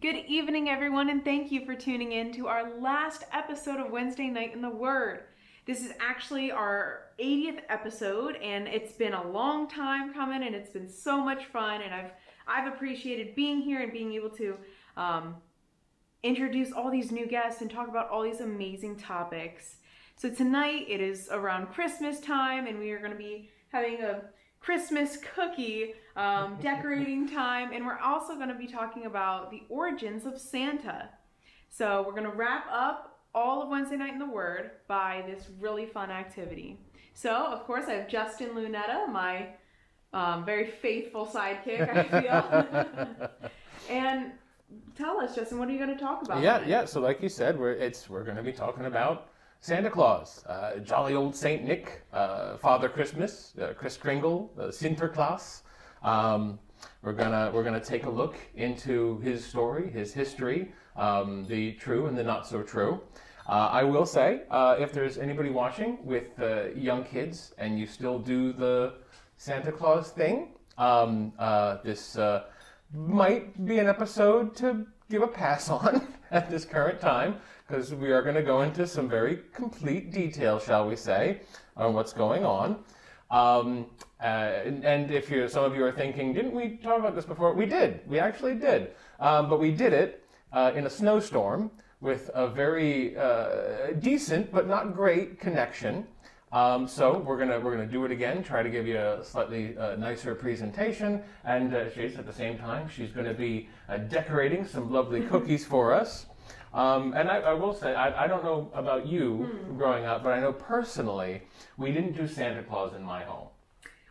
Good evening, everyone, and thank you for tuning in to our last episode of Wednesday Night in the Word. This is actually our 80th episode, and it's been a long time coming, and it's been so much fun, and I've appreciated being here and being able to introduce all these new guests and talk about all these amazing topics. So tonight it is around Christmas time, and we are going to be having a Christmas cookie decorating time, and we're also going to be talking about the origins of Santa. So we're going to wrap up all of Wednesday Night in the Word by this really fun activity. So, of course, I have Justin Lunetta, my very faithful sidekick, I feel. And tell us, Justin, what are you going to talk about tonight? Yeah. So like you said, we're going to be talking about Santa Claus, jolly old Saint Nick, Father Christmas, Kris Kringle, Sinterklaas. We're gonna take a look into his story, his history, the true and the not so true. I will say, if there's anybody watching with young kids and you still do the Santa Claus thing, this might be an episode to give a pass on at this current time, because we are going to go into some very complete detail, shall we say, on what's going on. And if some of you are thinking, didn't we talk about this before? We did. We actually did. But we did it in a snowstorm with a very decent but not great connection. So we're gonna do it again. Try to give you a slightly nicer presentation. And Jade's at the same time, she's going to be decorating some lovely cookies for us. And I will say, I don't know about you growing up, but I know personally, we didn't do Santa Claus in my home.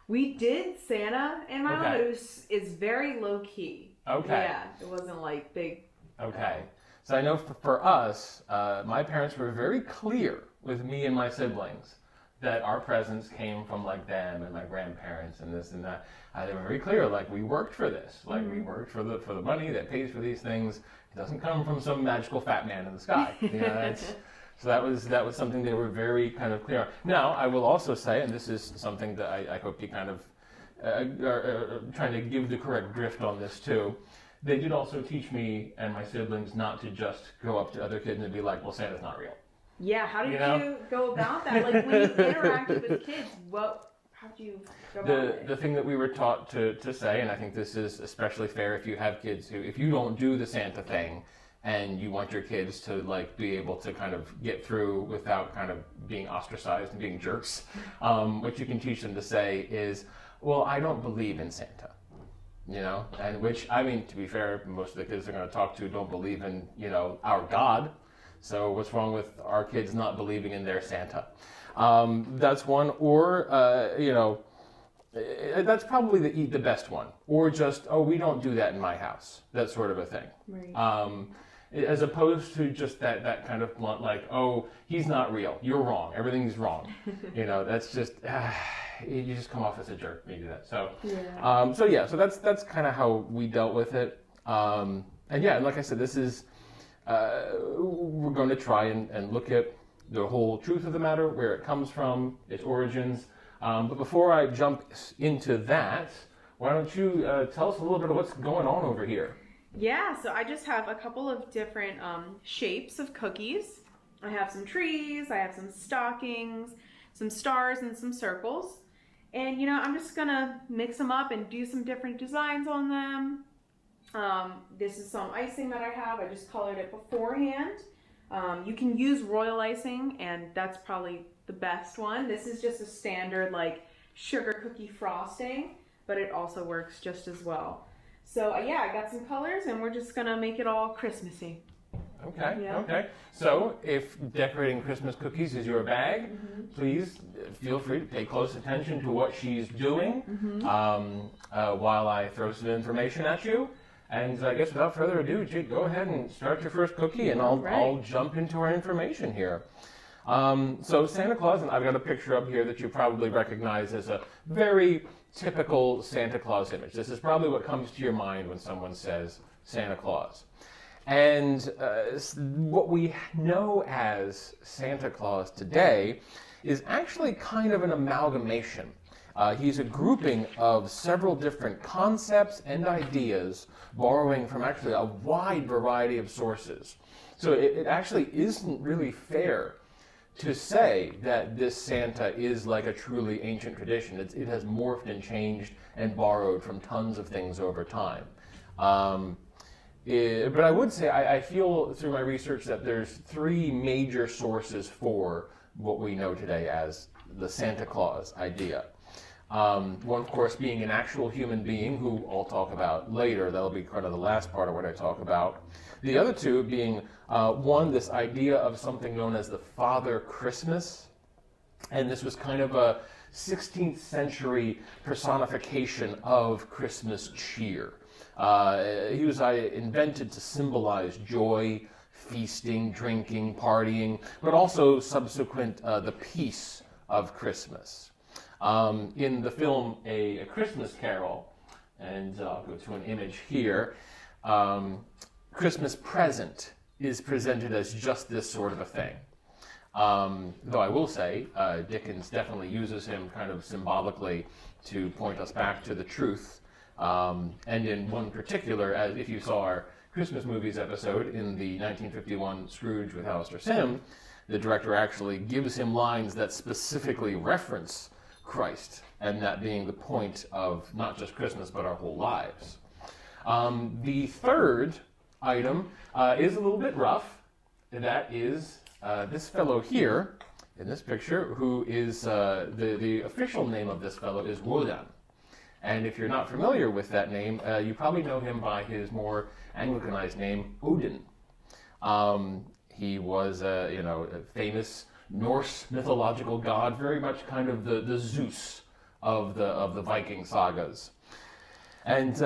We did Santa in my home, but it's very low key. Okay. Yeah, it wasn't like big. Okay. So I know for us, my parents were very clear with me and my siblings that our presents came from like them and my grandparents and this and that. They were very clear, like we worked for this, like we worked for the money that pays for these things. It doesn't come from some magical fat man in the sky. You know, so that was something they were very kind of clear on. Now, I will also say, and this is something that I hope you kind of are trying to give the correct drift on this too. They did also teach me and my siblings not to just go up to other kids and be like, well, Santa's not real. Yeah, how did you go about that? Like when you interacted with kids, how did you go about it? The thing that we were taught to say, and I think this is especially fair if you have kids who, if you don't do the Santa thing and you want your kids to like be able to kind of get through without kind of being ostracized and being jerks, what you can teach them to say is, well, I don't believe in Santa. You know, and which, I mean, to be fair, most of the kids they're going to talk to don't believe in, our God. So what's wrong with our kids not believing in their Santa? That's one, or, that's probably the best one. Or just, oh, we don't do that in my house. That sort of a thing. Right. As opposed to just that kind of blunt, like, oh, he's not real. You're wrong. Everything's wrong. That's just, you just come off as a jerk when you do that. So, so that's kind of how we dealt with it. And like I said, this is, we're going to try and look at the whole truth of the matter, where it comes from, its origins. But before I jump into that, why don't you tell us a little bit of what's going on over here? Yeah, so I just have a couple of different shapes of cookies. I have some trees, I have some stockings, some stars, and some circles. And, I'm just going to mix them up and do some different designs on them. This is some icing that I have. I just colored it beforehand. You can use royal icing, and that's probably the best one. This is just a standard like sugar cookie frosting, but it also works just as well. So I got some colors, and we're just gonna make it all Christmassy. Okay. Yeah. Okay. So if decorating Christmas cookies is your bag, please feel free to pay close attention to what she's doing while I throw some information at you. And I guess without further ado, Jade, go ahead and start your first cookie, and I'll jump into our information here. So Santa Claus, and I've got a picture up here that you probably recognize as a very typical Santa Claus image. This is probably what comes to your mind when someone says Santa Claus. And what we know as Santa Claus today is actually kind of an amalgamation He's a grouping of several different concepts and ideas, borrowing from actually a wide variety of sources. So it actually isn't really fair to say that this Santa is like a truly ancient tradition. It has morphed and changed and borrowed from tons of things over time. But I would say I feel through my research that there's three major sources for what we know today as the Santa Claus idea. One, of course, being an actual human being, who I'll talk about later. That'll be kind of the last part of what I talk about. The other two being, one, this idea of something known as the Father Christmas. And this was kind of a 16th century personification of Christmas cheer. He was invented to symbolize joy, feasting, drinking, partying, but also subsequent the peace of Christmas. In the film A Christmas Carol, and I'll go to an image here, Christmas Present is presented as just this sort of a thing. Though I will say, Dickens definitely uses him kind of symbolically to point us back to the truth. And in one particular, as if you saw our Christmas movies episode in the 1951 Scrooge with Alistair Sim, the director actually gives him lines that specifically reference Christ, and that being the point of not just Christmas but our whole lives. The third item is a little bit rough. That is this fellow here in this picture, who is the official name of this fellow is Wodan. And if you're not familiar with that name, you probably know him by his more Anglicanized name, Odin. He was a famous Norse mythological god, very much kind of the Zeus of the Viking sagas. And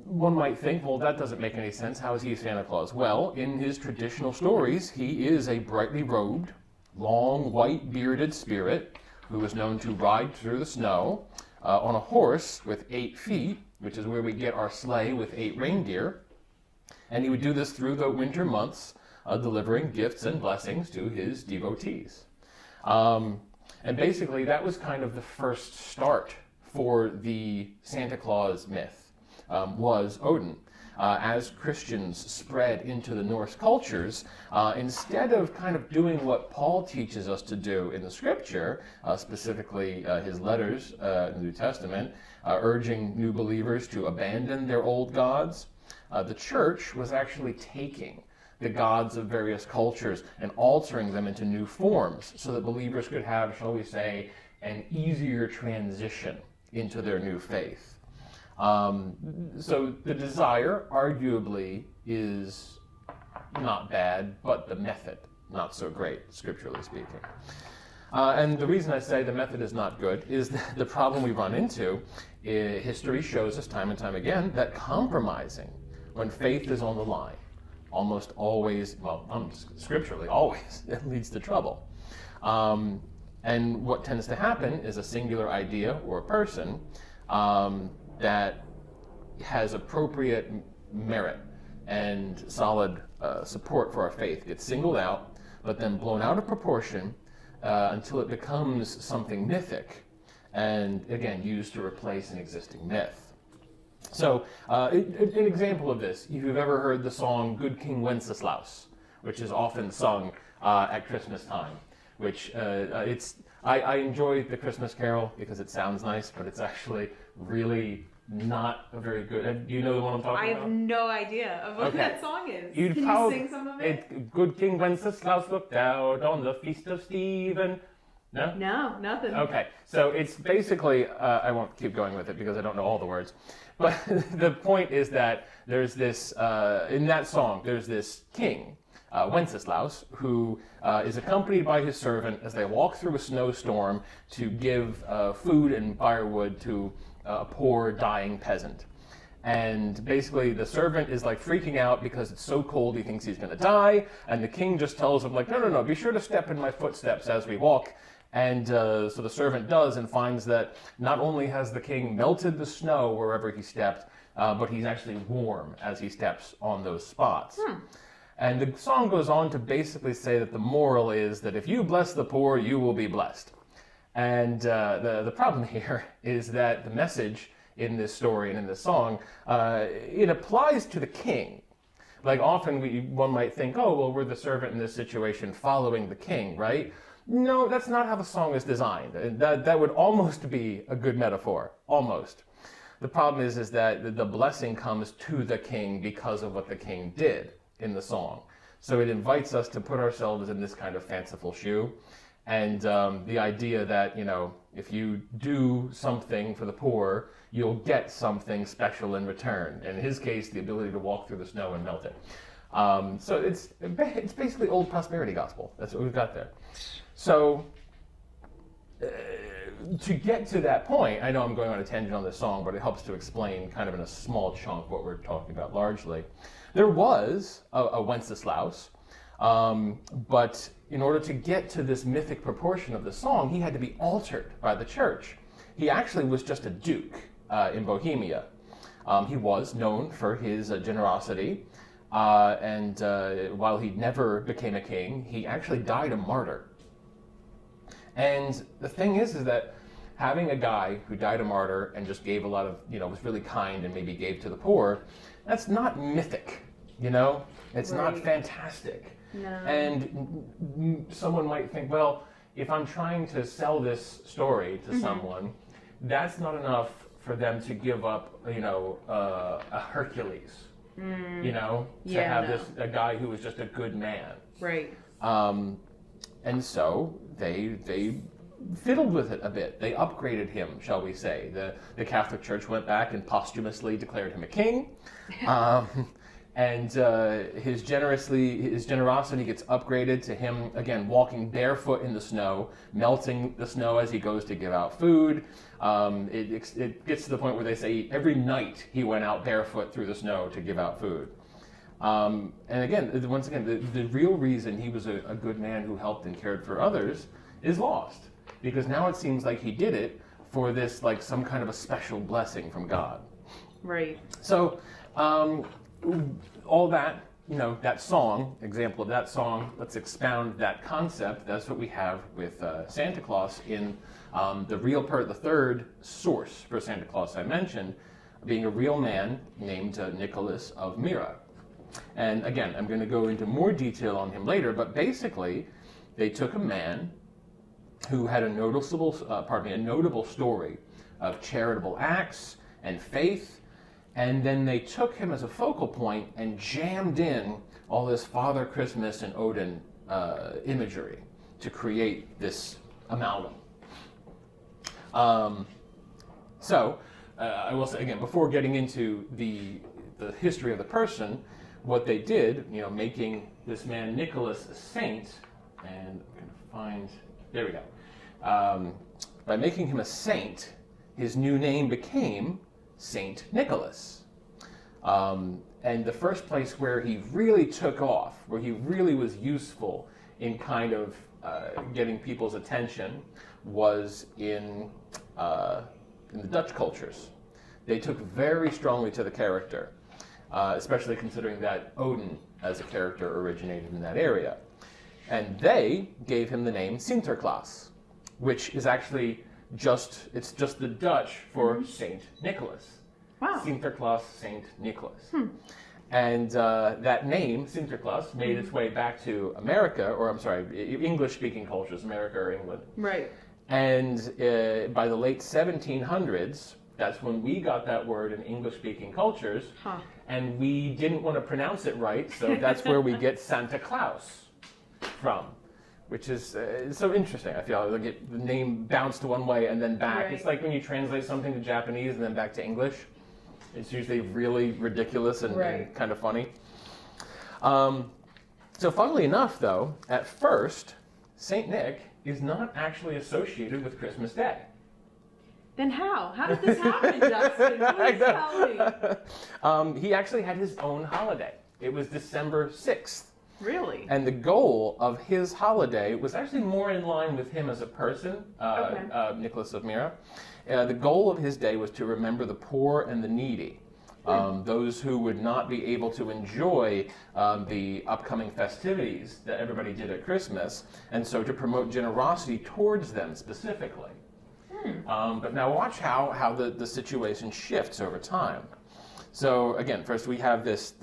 one might think, well, that doesn't make any sense. How is he Santa Claus? Well, in his traditional stories, he is a brightly robed, long, white bearded spirit who is known to ride through the snow on a horse with 8 feet, which is where we get our sleigh with 8 reindeer. And he would do this through the winter months, delivering gifts and blessings to his devotees. And basically, that was kind of the first start for the Santa Claus myth, was Odin. As Christians spread into the Norse cultures, instead of kind of doing what Paul teaches us to do in the Scripture, specifically his letters in the New Testament, urging new believers to abandon their old gods, the church was actually taking the gods of various cultures and altering them into new forms so that believers could have, shall we say, an easier transition into their new faith. So the desire, arguably, is not bad, but the method, not so great, scripturally speaking. And the reason I say the method is not good is that the problem we run into, history shows us time and time again, that compromising when faith is on the line, almost always, well, scripturally always, it leads to trouble. And what tends to happen is a singular idea or a person that has appropriate merit and solid support for our faith gets singled out, but then blown out of proportion until it becomes something mythic, and again used to replace an existing myth. So an example of this, if you've ever heard the song Good King Wenceslaus, which is often sung at Christmas time, which I enjoy the Christmas Carol because it sounds nice, but it's actually really not a very good. Do you know the one I'm talking about? I have no idea of what that song is. Can you sing some of it? Good King Wenceslaus looked out on the feast of Stephen. No? No, nothing. Okay, so it's basically, I won't keep going with it because I don't know all the words, but the point is that there's this, in that song, there's this king, Wenceslaus, who is accompanied by his servant as they walk through a snowstorm to give food and firewood to a poor dying peasant. And basically the servant is like freaking out because it's so cold he thinks he's going to die, and the king just tells him like, no, be sure to step in my footsteps as we walk. And so the servant does, and finds that not only has the king melted the snow wherever he stepped, but he's actually warm as he steps on those spots. And the song goes on to basically say that the moral is that if you bless the poor, you will be blessed. And the problem here is that the message in this story and in this song, it applies to the king. Like often one might think, oh, well, we're the servant in this situation following the king, right? No, that's not how the song is designed. That would almost be a good metaphor, almost. The problem is that the blessing comes to the king because of what the king did in the song. So it invites us to put ourselves in this kind of fanciful shoe. And the idea that, if you do something for the poor, you'll get something special in return. And in his case, the ability to walk through the snow and melt it. So it's basically old prosperity gospel. That's what we've got there. So to get to that point, I know I'm going on a tangent on this song, but it helps to explain kind of in a small chunk what we're talking about largely. There was a Wenceslaus, but in order to get to this mythic proportion of the song, he had to be altered by the church. He actually was just a duke in Bohemia. He was known for his generosity, and while he never became a king, he actually died a martyr. And the thing is that having a guy who died a martyr and just gave a lot of, was really kind and maybe gave to the poor, that's not mythic, It's not fantastic. No. And someone might think, well, if I'm trying to sell this story to someone, that's not enough for them to give up, a Hercules, a guy who was just a good man. Right. And so they fiddled with it a bit. They upgraded him, shall we say. The Catholic Church went back and posthumously declared him a king. And his generosity gets upgraded to him, again, walking barefoot in the snow, melting the snow as he goes to give out food. It gets to the point where they say every night he went out barefoot through the snow to give out food. And again, once again, the real reason he was a good man who helped and cared for others is lost. Because now it seems like he did it for this, like some kind of a special blessing from God. Right. So, all that, that song, example of that song, let's expound that concept. That's what we have with Santa Claus in the third source for Santa Claus I mentioned, being a real man named Nicholas of Myra. And again, I'm going to go into more detail on him later, but basically, they took a man who had a notable story of charitable acts and faith. And then they took him as a focal point and jammed in all this Father Christmas and Odin imagery to create this amalgam. So I will say again, before getting into the history of the person, what they did, making this man Nicholas a saint, and I'm going to find, there we go. By making him a saint, his new name became Saint Nicholas. And the first place where he really took off, where he really was useful in kind of getting people's attention, was in the Dutch cultures. They took very strongly to the character, especially considering that Odin as a character originated in that area. And they gave him the name Sinterklaas, which is actually just the Dutch for Saint Nicholas. Wow. Sinterklaas, Saint Nicholas. And that name, Sinterklaas, made its way back to America, English-speaking cultures, America or England. Right. And by the late 1700s, that's when we got that word in English-speaking cultures. Huh. And we didn't want to pronounce it right, so that's where we get Santa Claus from, which is so interesting. I feel like the name bounced one way and then back. Right. It's like when you translate something to Japanese and then back to English. It's usually really ridiculous and kind of funny. So funnily enough, though, at first, Saint Nick is not actually associated with Christmas Day. Then how? How did this happen, Justin? Please tell me. He actually had his own holiday. It was December 6th. Really? And the goal of his holiday was actually more in line with him as a person, Nicholas of Myra. The goal of his day was to remember the poor and the needy. those who would not be able to enjoy the upcoming festivities that everybody did at Christmas, and so to promote generosity towards them specifically. But now watch how the situation shifts over time. So again, first we have this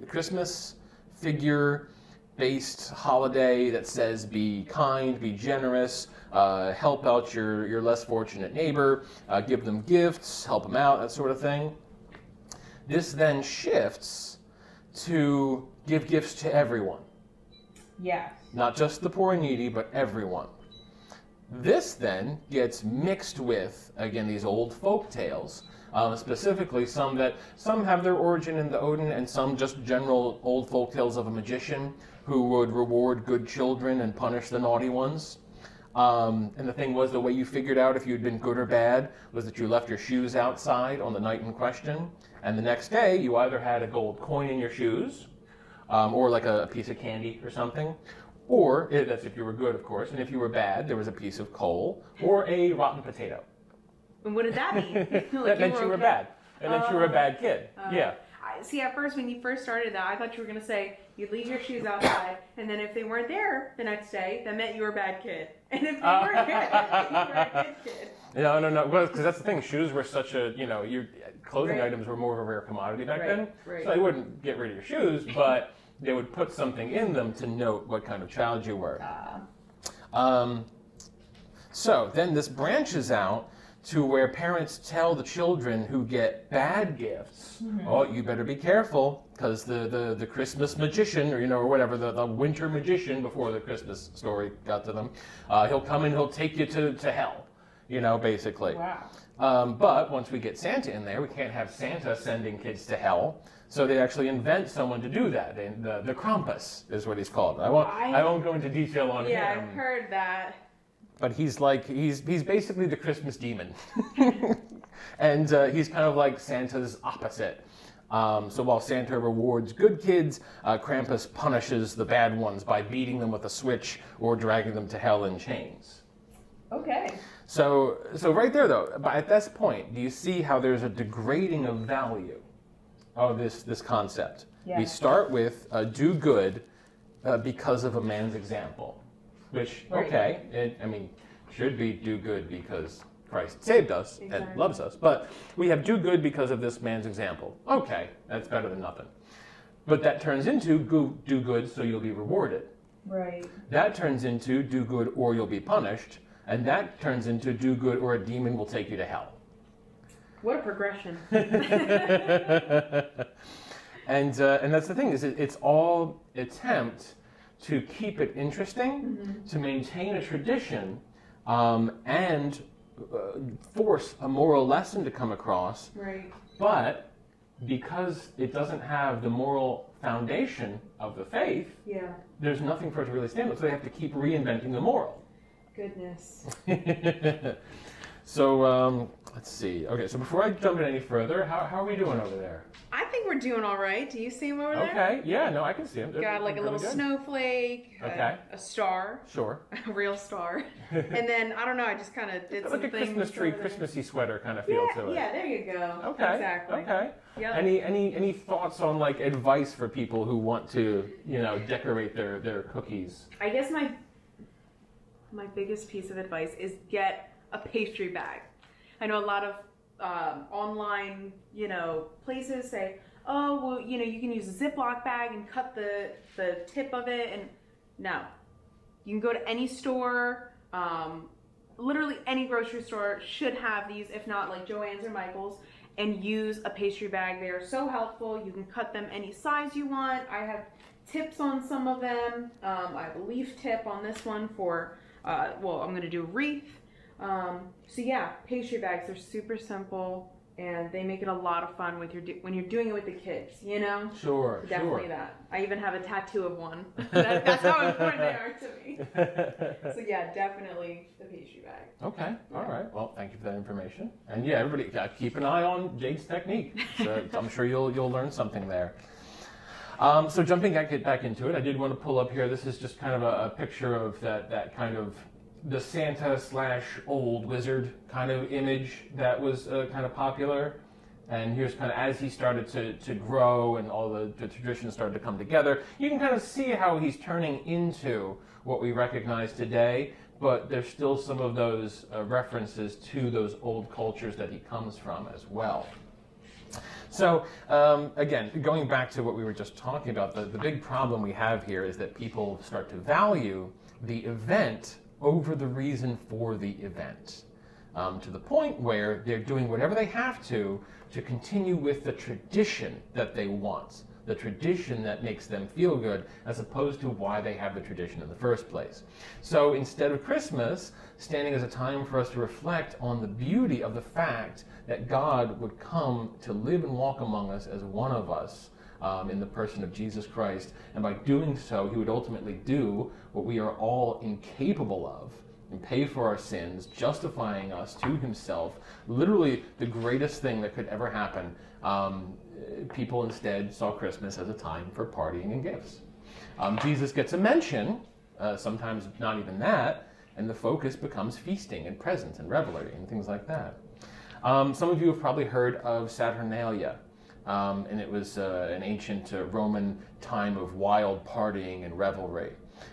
Christmas figure-based holiday that says be kind, be generous, help out your less fortunate neighbor, give them gifts, help them out, that sort of thing. This then shifts to give gifts to everyone. Yes. Not just the poor and needy, but everyone. This then gets mixed with, again, these old folk tales. Specifically, some have their origin in the Odin, and some just general old folk tales of a magician who would reward good children and punish the naughty ones. And the thing was, the way you figured out if you had been good or bad was that you left your shoes outside on the night in question, and the next day you either had a gold coin in your shoes, or like a piece of candy or something, or that's if you were good, of course, and if you were bad, there was a piece of coal or a rotten potato. And what did that mean? That meant you were bad. It meant you were a bad kid. Yeah. See, at first, when you first started that, I thought you were going to say you'd leave your shoes outside, and then if they weren't there the next day, that meant you were a bad kid. And if they weren't there, that meant you were a good kid. No. Well, because that's the thing. Shoes were such a, your clothing items were more of a rare commodity back then. Right. So they wouldn't get rid of your shoes, but they would put something in them to note what kind of child you were. So then this branches out to where parents tell the children who get bad gifts, oh, you better be careful, because the Christmas magician, or whatever, the winter magician, before the Christmas story got to them, he'll come and he'll take you to hell, basically. Wow. But once we get Santa in there, we can't have Santa sending kids to hell, so they actually invent someone to do that. And the Krampus is what he's called. I won't go into detail on him. Yeah, I've heard that. But he's basically the Christmas demon. And he's kind of like Santa's opposite. So while Santa rewards good kids, Krampus punishes the bad ones by beating them with a switch or dragging them to hell in chains. Okay. So right there, though, at this point, do you see how there's a degrading of value of this concept? Yeah. We start with do good because of a man's example. Which, okay, should be do good because Christ saved us and loves us. But we have do good because of this man's example. Okay, that's better than nothing. But that turns into do good so you'll be rewarded. Right. That turns into do good or you'll be punished. And that turns into do good or a demon will take you to hell. What a progression. And that's the thing, is it's all attempt to keep it interesting, to maintain a tradition, and force a moral lesson to come across. Right. But because it doesn't have the moral foundation of the faith, there's nothing for it to really stand on. So they have to keep reinventing the moral. Goodness. So let's see. Okay, so before I jump in any further, how are we doing over there? I think we're doing all right. Do you see him over there? Okay, yeah, no, I can see him. Got like a little snowflake, okay. A star. Sure. A real star. And then, I don't know, I just kind of did some like a things. Christmas tree, Christmassy sweater kind of feel to it. Yeah, there you go. Okay. Exactly. Okay. Yep. Any thoughts on like advice for people who want to, decorate their cookies? I guess my biggest piece of advice is get a pastry bag. I know a lot of online, places say, oh, well, you can use a Ziploc bag and cut the tip of it. And no, you can go to any store, literally any grocery store should have these, if not like Joann's or Michael's, and use a pastry bag. They are so helpful. You can cut them any size you want. I have tips on some of them. I have a leaf tip on this one for, I'm going to do a wreath. So yeah, pastry bags are super simple and they make it a lot of fun when you're doing it with the kids, Sure, Definitely that. I even have a tattoo of one. That's how important they are to me. So yeah, definitely the pastry bag. Okay, all right. Well, thank you for that information. And yeah, everybody keep an eye on Jade's technique. So I'm sure you'll learn something there. So jumping back into it, I did want to pull up here. This is just kind of a picture of that kind of the Santa / old wizard kind of image that was kind of popular. And here's kind of as he started to grow and all the traditions started to come together, you can kind of see how he's turning into what we recognize today, but there's still some of those references to those old cultures that he comes from as well. So, again, going back to what we were just talking about, the big problem we have here is that people start to value the event over the reason for the event. To the point where they're doing whatever they have to continue with the tradition that they want, the tradition that makes them feel good, as opposed to why they have the tradition in the first place. So instead of Christmas standing as a time for us to reflect on the beauty of the fact that God would come to live and walk among us as one of us, in the person of Jesus Christ, and by doing so, he would ultimately do what we are all incapable of, and pay for our sins, justifying us to himself, literally the greatest thing that could ever happen. People instead saw Christmas as a time for partying and gifts. Jesus gets a mention, sometimes not even that, and the focus becomes feasting and presents and revelry and things like that. Some of you have probably heard of Saturnalia, and it was an ancient Roman time of wild partying and revelry.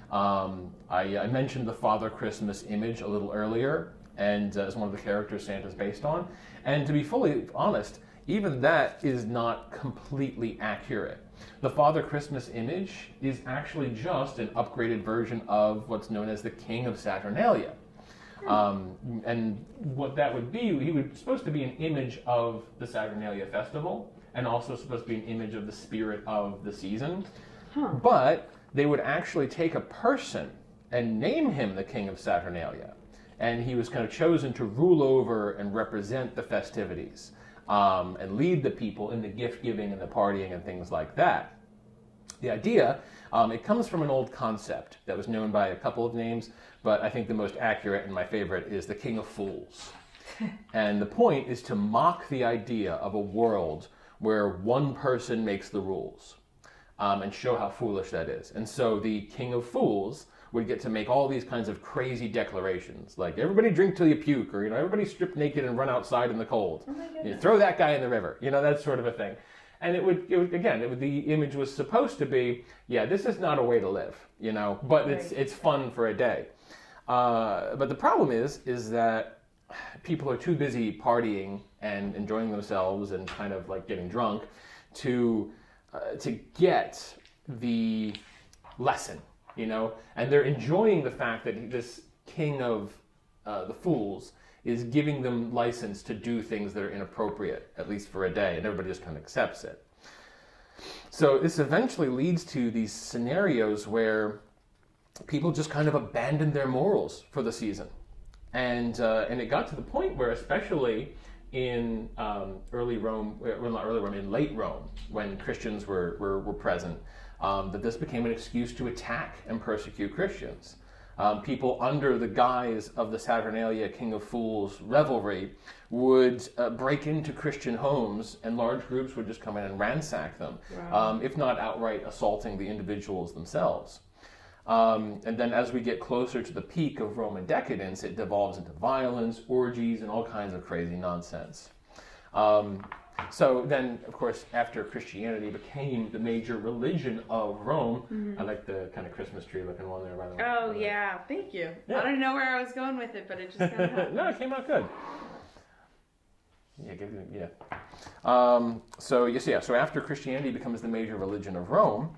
I mentioned the Father Christmas image a little earlier, and as one of the characters Santa's based on. And to be fully honest, even that is not completely accurate. The Father Christmas image is actually just an upgraded version of what's known as the King of Saturnalia. And what that would be, he was supposed to be an image of the Saturnalia festival, and also supposed to be an image of the spirit of the season. But they would actually take a person and name him the King of Saturnalia. And he was kind of chosen to rule over and represent the festivities, and lead the people in the gift giving and the partying and things like that. The idea, it comes from an old concept that was known by a couple of names, but I think the most accurate and my favorite is the King of Fools. And the point is to mock the idea of a world where one person makes the rules, and show how foolish that is. And so the King of Fools would get to make all these kinds of crazy declarations, like everybody drink till you puke, or everybody strip naked and run outside in the cold. Throw that guy in the river, that sort of a thing. And the image was supposed to be, this is not a way to live, but it's fun for a day. But the problem is that people are too busy partying and enjoying themselves and kind of like getting drunk to get the lesson, and they're enjoying the fact that this king of the fools is giving them license to do things that are inappropriate, at least for a day, and everybody just kind of accepts it. So this eventually leads to these scenarios where people just kind of abandon their morals for the season. And it got to the point where, especially in early Rome, well, not early Rome, in late Rome, when Christians were present, that this became an excuse to attack and persecute Christians. People under the guise of the Saturnalia King of Fools revelry would break into Christian homes, and large groups would just come in and ransack them, if not outright assaulting the individuals themselves. And then as we get closer to the peak of Roman decadence, it devolves into violence, orgies, and all kinds of crazy nonsense. So then, of course, after Christianity became the major religion of Rome, I like the kind of Christmas tree looking one there, by the way. Oh, yeah. Thank you. Yeah. I don't know where I was going with it, but it just kind of happened. No, it came out good. So after Christianity becomes the major religion of Rome,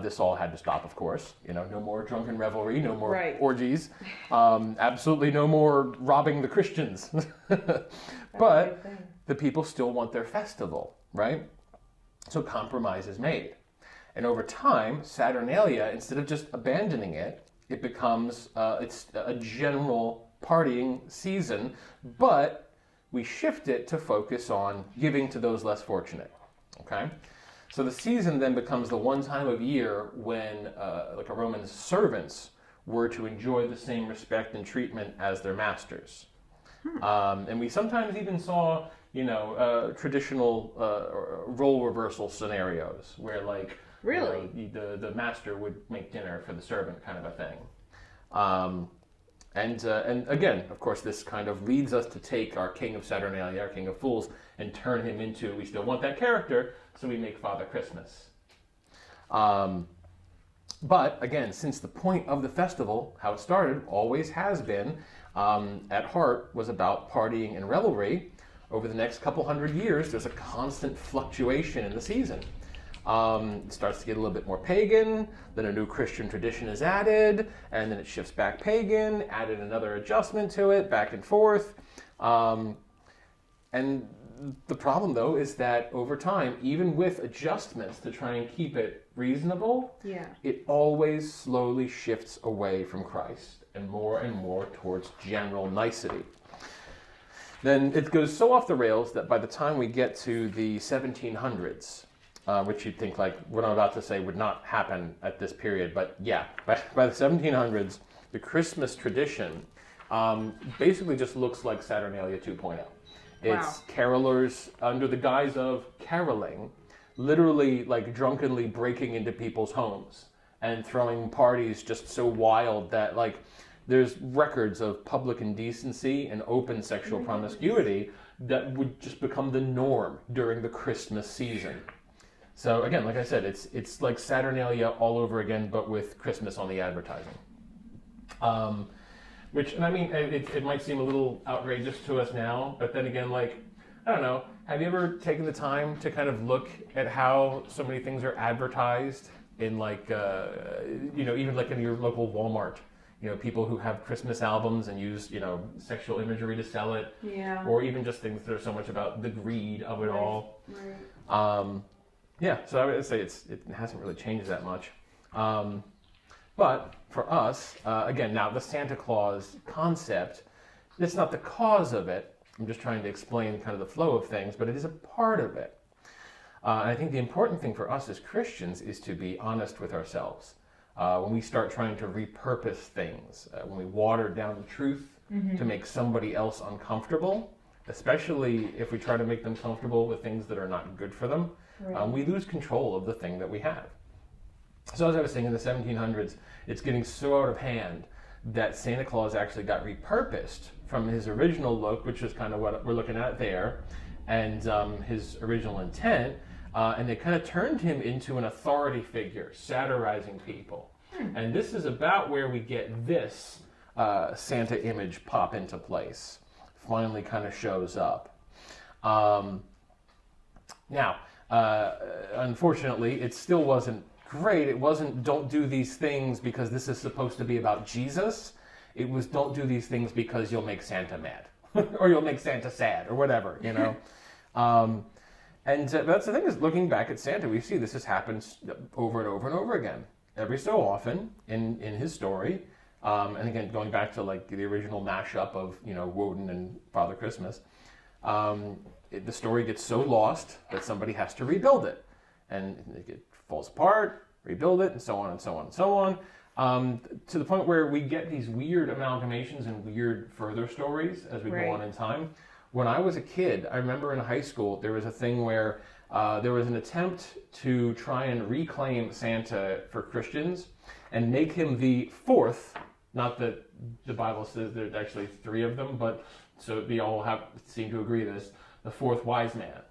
this all had to stop, of course. No more drunken revelry, no more orgies, absolutely no more robbing the Christians. But the people still want their festival, right? So compromise is made. And over time, Saturnalia, instead of just abandoning it, it becomes it's a general partying season, but we shift it to focus on giving to those less fortunate, okay? So the season then becomes the one time of year when like a Roman servants were to enjoy the same respect and treatment as their masters. And we sometimes even saw, traditional role reversal scenarios where the master would make dinner for the servant, kind of a thing. And again, of course, this kind of leads us to take our king of Saturnalia, our king of fools, and turn him into, we still want that character, so we make Father Christmas. But again, since the point of the festival, how it started, always has been, at heart, was about partying and revelry. Over the next couple hundred years, there's a constant fluctuation in the season. It starts to get a little bit more pagan, then a new Christian tradition is added, and then it shifts back pagan, added another adjustment to it, back and forth. And the problem, though, is that over time, even with adjustments to try and keep it reasonable, it always slowly shifts away from Christ and more towards general nicety. Then it goes so off the rails that by the time we get to the 1700s, which you'd think, like what I'm about to say would not happen at this period, but yeah, by the 1700s, the Christmas tradition basically just looks like Saturnalia 2.0. It's carolers under the guise of caroling, literally like drunkenly breaking into people's homes and throwing parties just so wild that like there's records of public indecency and open sexual promiscuity that would just become the norm during the Christmas season. So again, like I said, it's like Saturnalia all over again, but with Christmas on the advertising. Which, and I mean, it might seem a little outrageous to us now, but then again, like, I don't know, have you ever taken the time to kind of look at how so many things are advertised in like, even like in your local Walmart? People who have Christmas albums and use, sexual imagery to sell it. Yeah. Or even just things that are so much about the greed of it all. Right. So I would say it hasn't really changed that much. But for us, again, now the Santa Claus concept, it's not the cause of it. I'm just trying to explain kind of the flow of things, but it is a part of it. And I think the important thing for us as Christians is to be honest with ourselves. When we start trying to repurpose things, when we water down the truth to make somebody else uncomfortable, especially if we try to make them comfortable with things that are not good for them, we lose control of the thing that we have. So as I was saying, in the 1700s, it's getting so out of hand that Santa Claus actually got repurposed from his original look, which is kind of what we're looking at there, and his original intent, and they kind of turned him into an authority figure, satirizing people. And this is about where we get this Santa image pop into place. Finally kind of shows up. Now, unfortunately, it still wasn't great. It wasn't don't do these things because this is supposed to be about Jesus. It was don't do these things because you'll make Santa mad or you'll make Santa sad or whatever, And that's the thing is looking back at Santa, we see this has happened over and over and over again. Every so often in his story. And again, going back to like the original mashup of, Woden and Father Christmas, the story gets so lost that somebody has to rebuild it. And it falls apart, rebuild it, and so on and so on and so on, to the point where we get these weird amalgamations and weird further stories as we go on in time. When I was a kid, I remember in high school, there was a thing where there was an attempt to try and reclaim Santa for Christians and make him the fourth, not that the Bible says there's actually three of them, but so we all seem to agree this, the fourth wise man.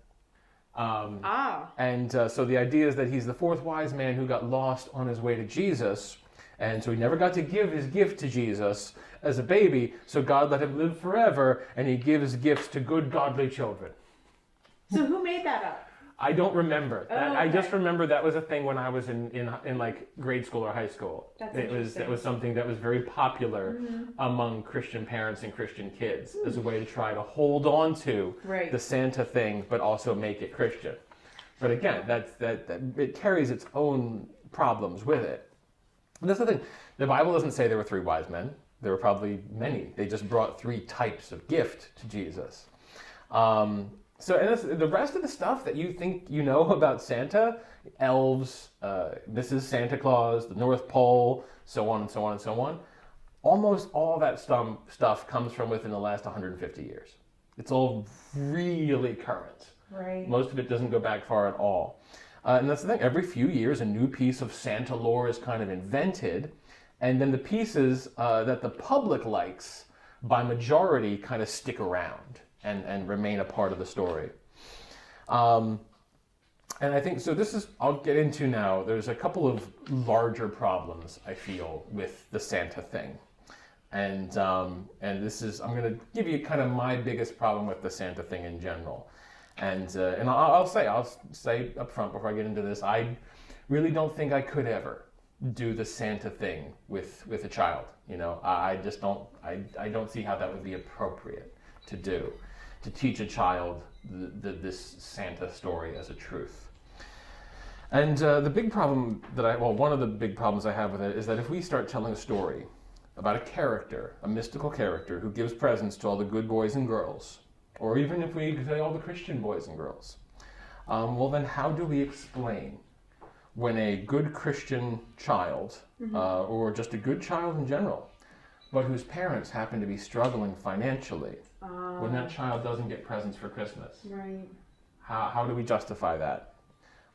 And so the idea is that he's the fourth wise man who got lost on his way to Jesus, and so he never got to give his gift to Jesus as a baby, so God let him live forever, and he gives gifts to good, godly children. So who made that up? I don't remember. Okay. I just remember that was a thing when I was in like grade school or high school. That was something that was very popular among Christian parents and Christian kids as a way to try to hold on to the Santa thing, but also make it Christian. But again, that it carries its own problems with it. And that's the thing. The Bible doesn't say there were three wise men. There were probably many. They just brought three types of gift to Jesus. So and the rest of the stuff that you think you know about Santa, elves, this is Santa Claus, the North Pole, so on and so on and so on, almost all that stuff comes from within the last 150 years. It's all really current. Right. Most of it doesn't go back far at all. And that's the thing. Every few years, a new piece of Santa lore is kind of invented, and then the pieces that the public likes by majority kind of stick around and remain a part of the story. And I think, so this is, I'll get into now, there's a couple of larger problems, I feel, with the Santa thing. And this is, I'm going to give you kind of my biggest problem with the Santa thing in general. And I'll say up front before I get into this, I really don't think I could ever do the Santa thing with a child. You know, I just don't, I don't see how that would be appropriate to do, to teach a child this Santa story as a truth. And the big problem that one of the big problems I have with it is that if we start telling a story about a character, a mystical character who gives presents to all the good boys and girls, or even if we say all the Christian boys and girls, well then how do we explain when a good Christian child, or just a good child in general, but whose parents happen to be struggling financially, when that child doesn't get presents for Christmas? Right. How do we justify that?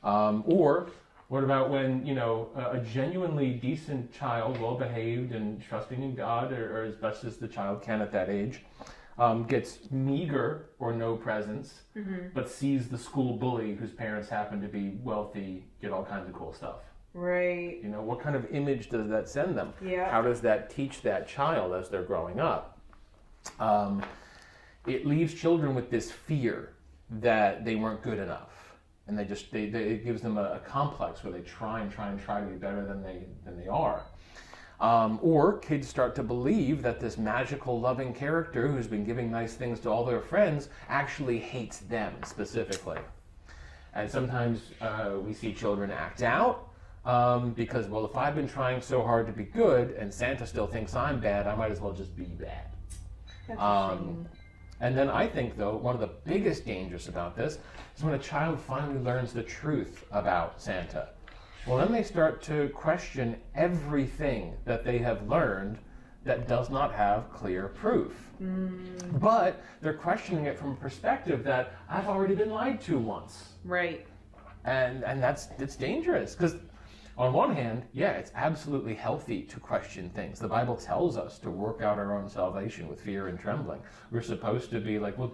Or what about when, you know, a genuinely decent child, well-behaved and trusting in God, or as best as the child can at that age, gets meager or no presents, but sees the school bully whose parents happen to be wealthy get all kinds of cool stuff. Right. You know, what kind of image does that send them? Yeah. How does that teach that child as they're growing up? It leaves children with this fear that they weren't good enough. And it gives them a complex where they try to be better than they are. Or kids start to believe that this magical, loving character who's been giving nice things to all their friends actually hates them specifically. And sometimes we see children act out because, well, if I've been trying so hard to be good and Santa still thinks I'm bad, I might as well just be bad. That's a shame. And then I think, though, one of the biggest dangers about this is when a child finally learns the truth about Santa. Well, then they start to question everything that they have learned that does not have clear proof. But they're questioning it from a perspective that I've already been lied to once. Right. And it's dangerous, because on one hand, yeah, it's absolutely healthy to question things. The Bible tells us to work out our own salvation with fear and trembling. We're supposed to be like, well,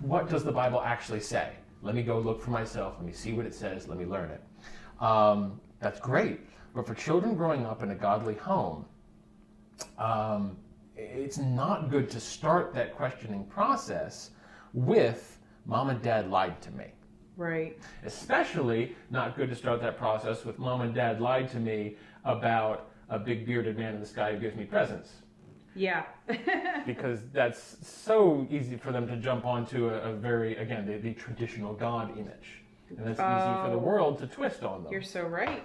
what does the Bible actually say? Let me go look for myself. Let me see what it says. Let me learn it. That's great. But for children growing up in a godly home, it's not good to start that questioning process with, Mom and Dad lied to me. Right. Especially not good to start that process with, Mom and Dad lied to me about a big bearded man in the sky who gives me presents. Yeah. Because that's so easy for them to jump onto a very, again, the traditional God image. And that's easy for the world to twist on them. You're so right.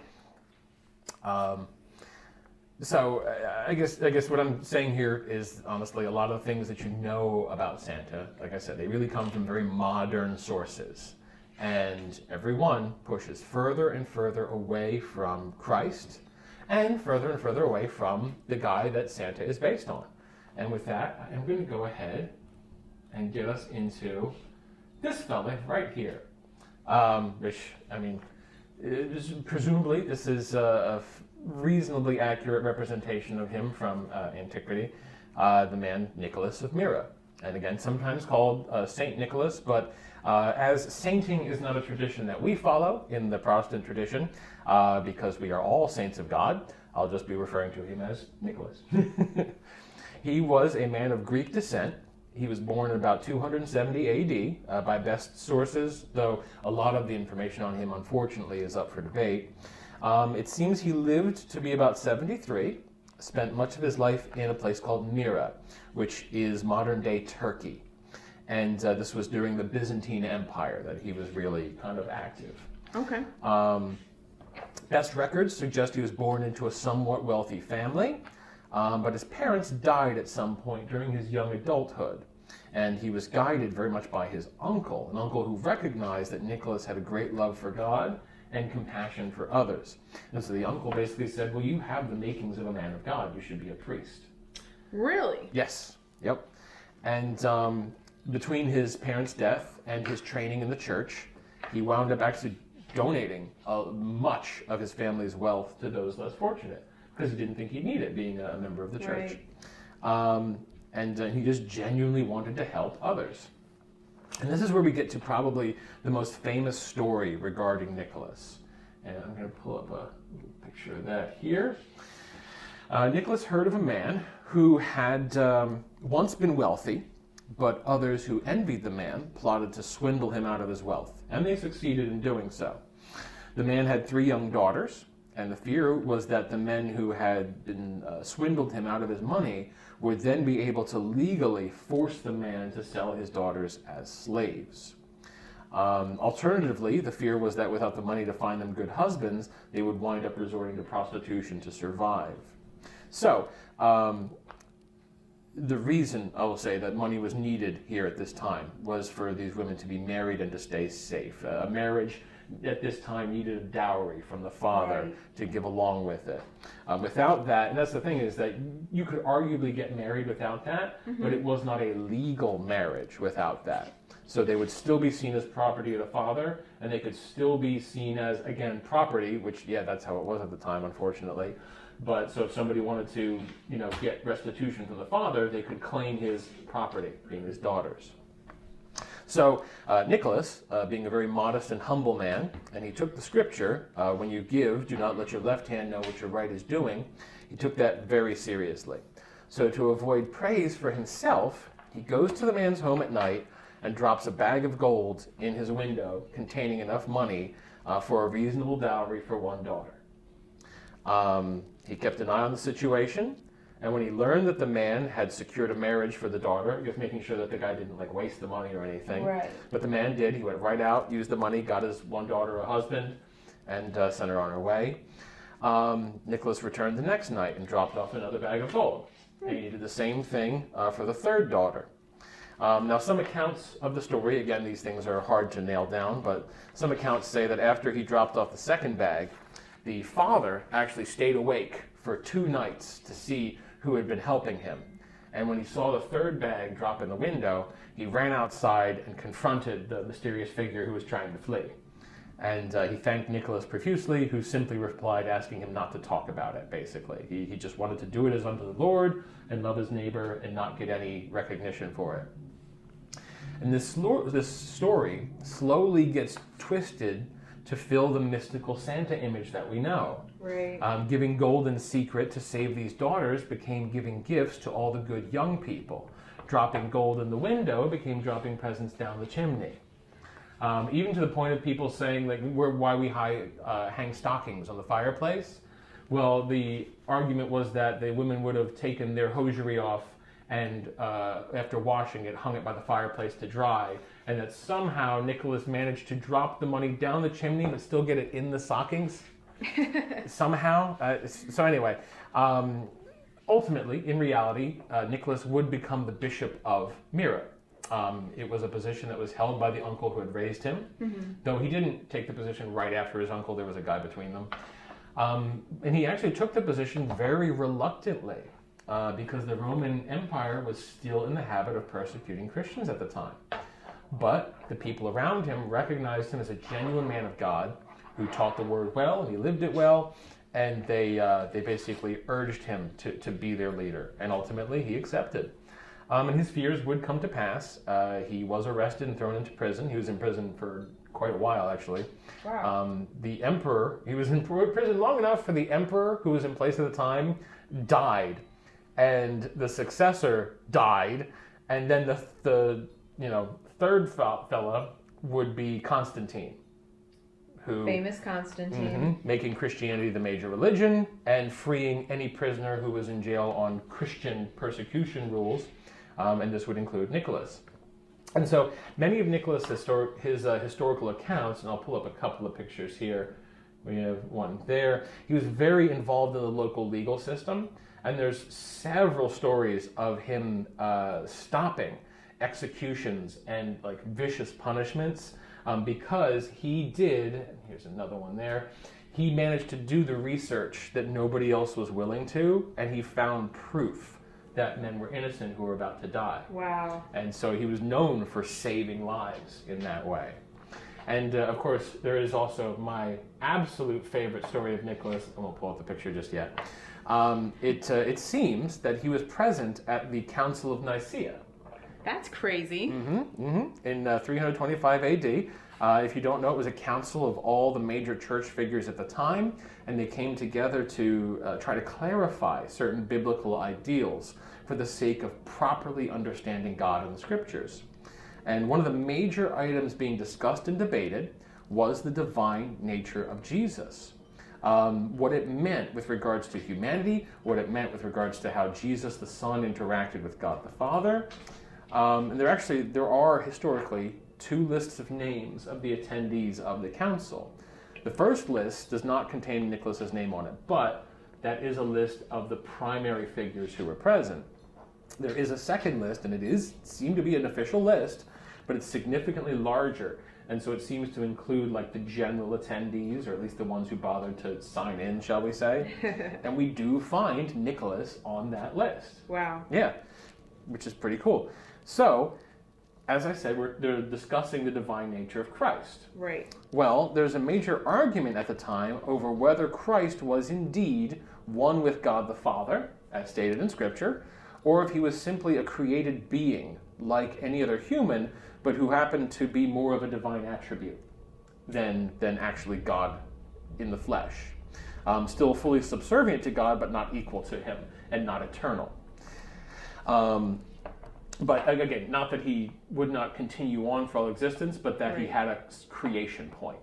So I guess what I'm saying here is, honestly, a lot of the things that you know about Santa, like I said, they really come from very modern sources. And everyone pushes further and further away from Christ and further away from the guy that Santa is based on. And with that, I'm going to go ahead and get us into this fella right here. Which, I mean, presumably this is a reasonably accurate representation of him from antiquity, the man Nicholas of Myra. And again, sometimes called Saint Nicholas, but as sainting is not a tradition that we follow in the Protestant tradition, because we are all saints of God, I'll just be referring to him as Nicholas. He was a man of Greek descent. He was born in about 270 AD by best sources, though a lot of the information on him, unfortunately, is up for debate. It seems he lived to be about 73, spent much of his life in a place called Myra, which is modern-day Turkey. And this was during the Byzantine Empire that he was really kind of active. Okay. Best records suggest he was born into a somewhat wealthy family, but his parents died at some point during his young adulthood. And he was guided very much by his uncle, an uncle who recognized that Nicholas had a great love for God and compassion for others. And so the uncle basically said, well, you have the makings of a man of God. You should be a priest. Really? Yes. Yep. And between his parents' death and his training in the church, he wound up actually donating much of his family's wealth to those less fortunate. because he didn't think he'd need it, being a member of the church. Right. And he just genuinely wanted to help others. And this is where we get to probably the most famous story regarding Nicholas. And I'm going to pull up a picture of that here. Nicholas heard of a man who had once been wealthy, but others who envied the man plotted to swindle him out of his wealth, and they succeeded in doing so. The man had 3 young daughters, and the fear was that the men who had been swindled him out of his money would then be able to legally force the man to sell his daughters as slaves. Alternatively, the fear was that without the money to find them good husbands, they would wind up resorting to prostitution to survive. So, the reason, I will say, that money was needed here at this time was for these women to be married and to stay safe. A marriage at this time needed a dowry from the father to give along with it. Without that, and that's the thing, is that you could arguably get married without that, but it was not a legal marriage without that. So they would still be seen as property of the father, and they could still be seen as, again, property, which, yeah, that's how it was at the time, unfortunately. But so if somebody wanted to, get restitution from the father, they could claim his property, being his daughters. So Nicholas, being a very modest and humble man, and he took the scripture, when you give, do not let your left hand know what your right is doing, he took that very seriously. So to avoid praise for himself, he goes to the man's home at night and drops a bag of gold in his window containing enough money for a reasonable dowry for 1 daughter. He kept an eye on the situation, and when he learned that the man had secured a marriage for the daughter, just making sure that the guy didn't waste the money or anything. Right. But the man did. He went right out, used the money, got his 1 daughter a husband, and sent her on her way. Nicholas returned the next night and dropped off another bag of gold. And he did the same thing for the 3rd daughter. Now, some accounts of the story, again, these things are hard to nail down, but some accounts say that after he dropped off the 2nd bag, the father actually stayed awake for 2 nights to see who had been helping him. And when he saw the 3rd bag drop in the window, he ran outside and confronted the mysterious figure who was trying to flee. And he thanked Nicholas profusely, who simply replied, asking him not to talk about it, basically. He just wanted to do it as unto the Lord and love his neighbor and not get any recognition for it. And this story slowly gets twisted to fill the mystical Santa image that we know. Right. Giving gold in secret to save these daughters became giving gifts to all the good young people. Dropping gold in the window became dropping presents down the chimney. Even to the point of people saying, why we hang stockings on the fireplace. Well, the argument was that the women would have taken their hosiery off and after washing it, hung it by the fireplace to dry, and that somehow Nicholas managed to drop the money down the chimney but still get it in the stockings. Somehow. So anyway, ultimately, in reality, Nicholas would become the bishop of Myra. It was a position that was held by the uncle who had raised him, though he didn't take the position right after his uncle. There was a guy between them. And he actually took the position very reluctantly. Because the Roman Empire was still in the habit of persecuting Christians at the time. But the people around him recognized him as a genuine man of God who taught the word well and he lived it well, and they basically urged him to be their leader. And ultimately he accepted. And his fears would come to pass. He was arrested and thrown into prison. He was in prison for quite a while, actually. Wow. The emperor, he was in prison long enough for the emperor who was in place at the time, died. And the successor died, and then the 3rd fella would be Constantine, who famous Constantine, making Christianity the major religion and freeing any prisoner who was in jail on Christian persecution rules, and this would include Nicholas. And so many of Nicholas' historical accounts, and I'll pull up a couple of pictures here. We have one there. He was very involved in the local legal system. And there's several stories of him stopping executions and vicious punishments because he did, and here's another one there, he managed to do the research that nobody else was willing to, and he found proof that men were innocent who were about to die. Wow. And so he was known for saving lives in that way. And of course, there is also my absolute favorite story of Nicholas. I won't pull up the picture just yet. It seems that he was present at the Council of Nicaea. That's crazy. In 325 AD. If you don't know, it was a council of all the major church figures at the time, and they came together to try to clarify certain biblical ideals for the sake of properly understanding God and the Scriptures. And one of the major items being discussed and debated was the divine nature of Jesus. What it meant with regards to humanity, what it meant with regards to how Jesus the Son interacted with God the Father. And there are historically two lists of names of the attendees of the council. The first list does not contain Nicholas's name on it, but that is a list of the primary figures who were present. There is a second list, and it seemed to be an official list, but it's significantly larger. And so it seems to include like the general attendees, or at least the ones who bothered to sign in, shall we say. And we do find Nicholas on that list. Wow. Yeah, which is pretty cool. So, as I said, they're discussing the divine nature of Christ. Right. Well, there's a major argument at the time over whether Christ was indeed one with God the Father, as stated in Scripture, or if he was simply a created being like any other human, but who happened to be more of a divine attribute than actually God in the flesh. Still fully subservient to God, but not equal to him, and not eternal. But again, not that he would not continue on for all existence, but that he had a creation point.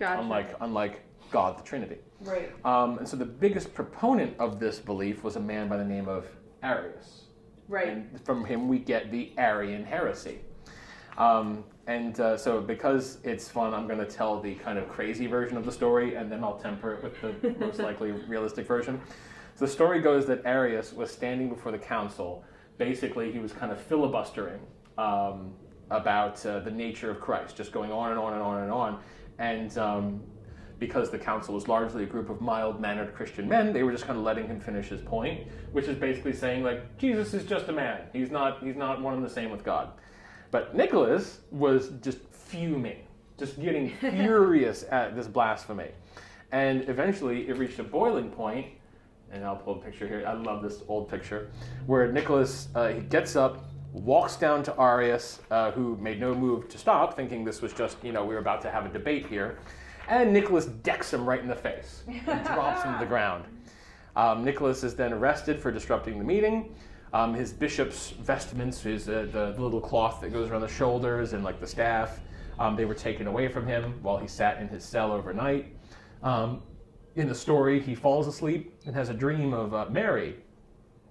Gotcha. Unlike God, the Trinity. Right. And so the biggest proponent of this belief was a man by the name of Arius. Right. And from him we get the Arian heresy. So because it's fun, I'm going to tell the kind of crazy version of the story, and then I'll temper it with the most likely realistic version. So the story goes that Arius was standing before the council. Basically, he was kind of filibustering about the nature of Christ, just going on and on and on and on. And because the council was largely a group of mild-mannered Christian men, they were just kind of letting him finish his point, which is basically saying, like, Jesus is just a man. He's not one and the same with God. But Nicholas was just fuming, just getting furious at this blasphemy. And eventually, it reached a boiling point. And I'll pull a picture here. I love this old picture where Nicholas, he gets up, walks down to Arius, who made no move to stop, thinking this was just, we were about to have a debate here. And Nicholas decks him right in the face and drops him to the ground. Nicholas is then arrested for disrupting the meeting. His bishop's vestments, the little cloth that goes around the shoulders and like the staff, they were taken away from him while he sat in his cell overnight. In the story, he falls asleep and has a dream of Mary,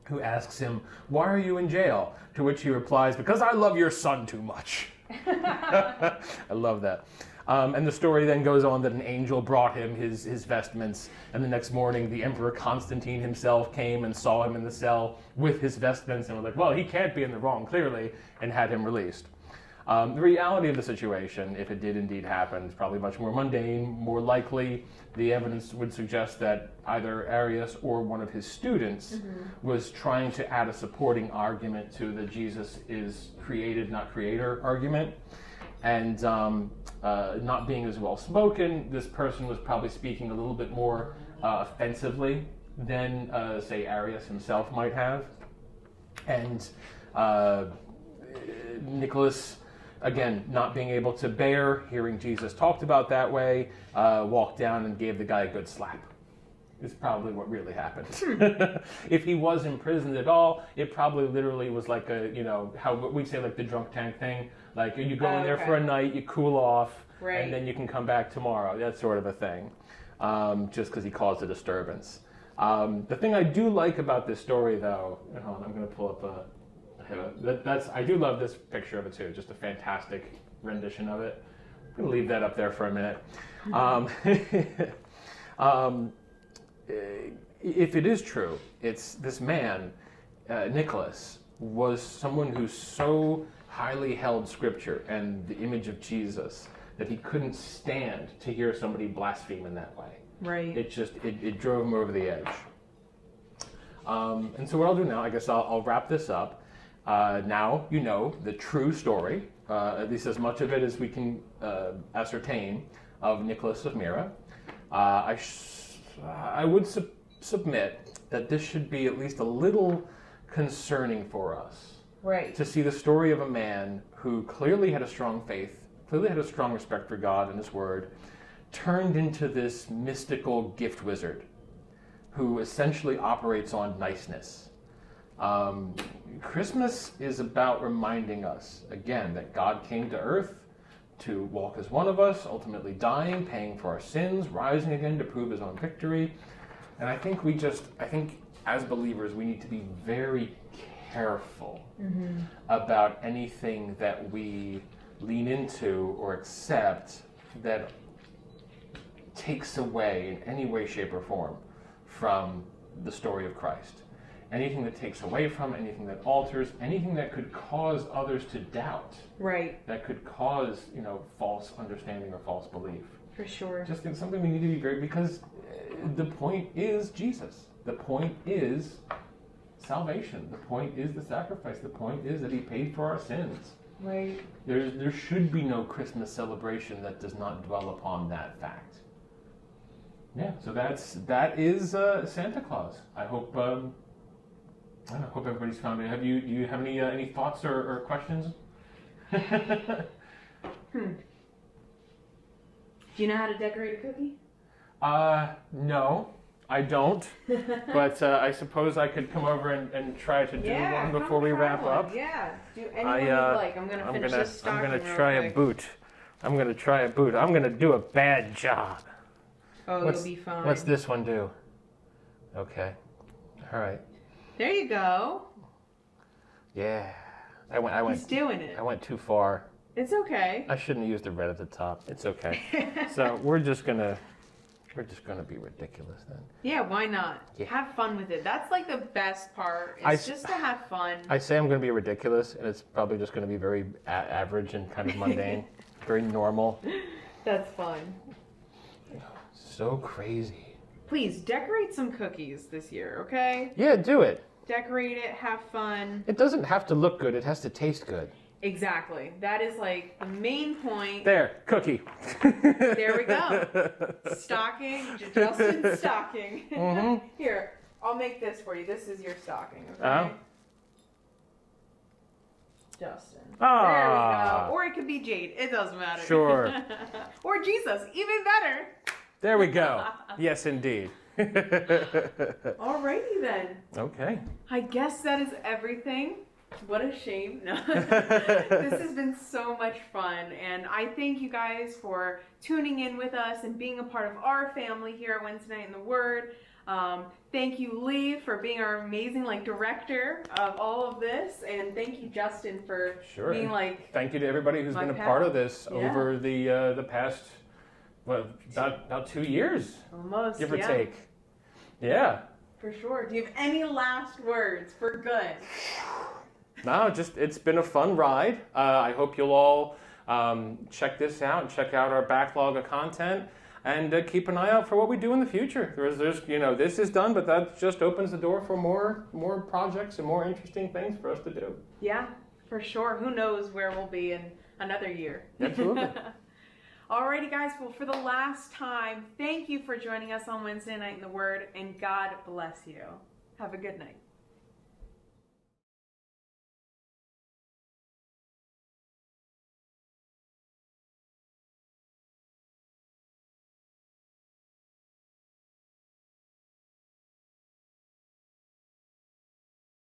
who asks him, "Why are you in jail?" To which he replies, "Because I love your son too much." I love that. And the story then goes on that an angel brought him his vestments, and the next morning the Emperor Constantine himself came and saw him in the cell with his vestments and was like, well, he can't be in the wrong, clearly, and had him released. The reality of the situation, if it did indeed happen, is probably much more mundane. More likely, the evidence would suggest that either Arius or one of his students was trying to add a supporting argument to the Jesus is created, not creator argument. And not being as well spoken, this person was probably speaking a little bit more offensively than, say, Arius himself might have. And Nicholas, again, not being able to bear hearing Jesus talked about that way, walked down and gave the guy a good slap. Is probably what really happened. If he was imprisoned at all, it probably literally was like how we say like the drunk tank thing. Like you go in there for a night, you cool off, and then you can come back tomorrow. That sort of a thing. Just because he caused a disturbance. The thing I do like about this story, though, and hold on, I'm going to pull up I do love this picture of it too. Just a fantastic rendition of it. I'm going to leave that up there for a minute. If it is true, it's this man, Nicholas, was someone who so highly held Scripture and the image of Jesus that he couldn't stand to hear somebody blaspheme in that way. Right. It drove him over the edge. And so what I'll do now, I guess I'll wrap this up. Now you know the true story at least as much of it as we can ascertain, of Nicholas of Myra. I would submit that this should be at least a little concerning for us. Right. To see the story of a man who clearly had a strong faith, clearly had a strong respect for God and His Word, turned into this mystical gift wizard who essentially operates on niceness. Christmas is about reminding us, again, that God came to earth to walk as one of us, ultimately dying, paying for our sins, rising again to prove His own victory. And I think as believers, we need to be very careful about anything that we lean into or accept that takes away in any way, shape, or form from the story of Christ. Anything that takes away from, anything that alters, anything that could cause others to doubt. Right. That could cause, false understanding or false belief. For sure. Just it's something we need to be very, because the point is Jesus. The point is salvation. The point is the sacrifice. The point is that He paid for our sins. Right. There should be no Christmas celebration that does not dwell upon that fact. Yeah, so that is Santa Claus. I hope hope everybody's found it. Do you have any thoughts or questions? Do you know how to decorate a cookie? No, I don't. But I suppose I could come over and try to do one before we wrap up. Yeah, do anyone you'd like. I'm gonna finish this stocking. I'm gonna try a boot. I'm gonna do a bad job. Oh, you'll be fine. What's this one do? Okay. All right. There you go. Yeah. I went. He's doing it. I went too far. It's okay. I shouldn't have used the red at the top. It's okay. So we're just gonna be ridiculous then. Yeah, why not? Yeah. Have fun with it. That's like the best part. It's just to have fun. I say I'm gonna be ridiculous, and it's probably just gonna be very average and kind of mundane, very normal. That's fun. So crazy. Please decorate some cookies this year, okay? Yeah, do it. Decorate it, have fun. It doesn't have to look good, it has to taste good. Exactly. That is like the main point. There, cookie. There we go. Stocking, Justin's stocking. Mm-hmm. Here, I'll make this for you. This is your stocking, okay? Justin. Ah. There we go. Or it could be Jade. It doesn't matter. Sure. Or Jesus. Even better. There we go. Yes, indeed. Alrighty then. Okay. I guess that is everything. What a shame. No. This has been so much fun, and I thank you guys for tuning in with us and being a part of our family here at Wednesday Night in the Word. Thank you, Lee, for being our amazing director of all of this, and thank you, Justin, for being Thank you to everybody who's been a part of this over the past about 2 years, almost, give or take. Yeah. For sure. Do you have any last words for good? No, it's been a fun ride. I hope you'll all check this out and check out our backlog of content, and keep an eye out for what we do in the future. There's this is done, but that just opens the door for more projects and more interesting things for us to do. Yeah, for sure. Who knows where we'll be in another year. Absolutely. Alrighty, guys. Well, for the last time, thank you for joining us on Wednesday Night in the Word, and God bless you. Have a good night.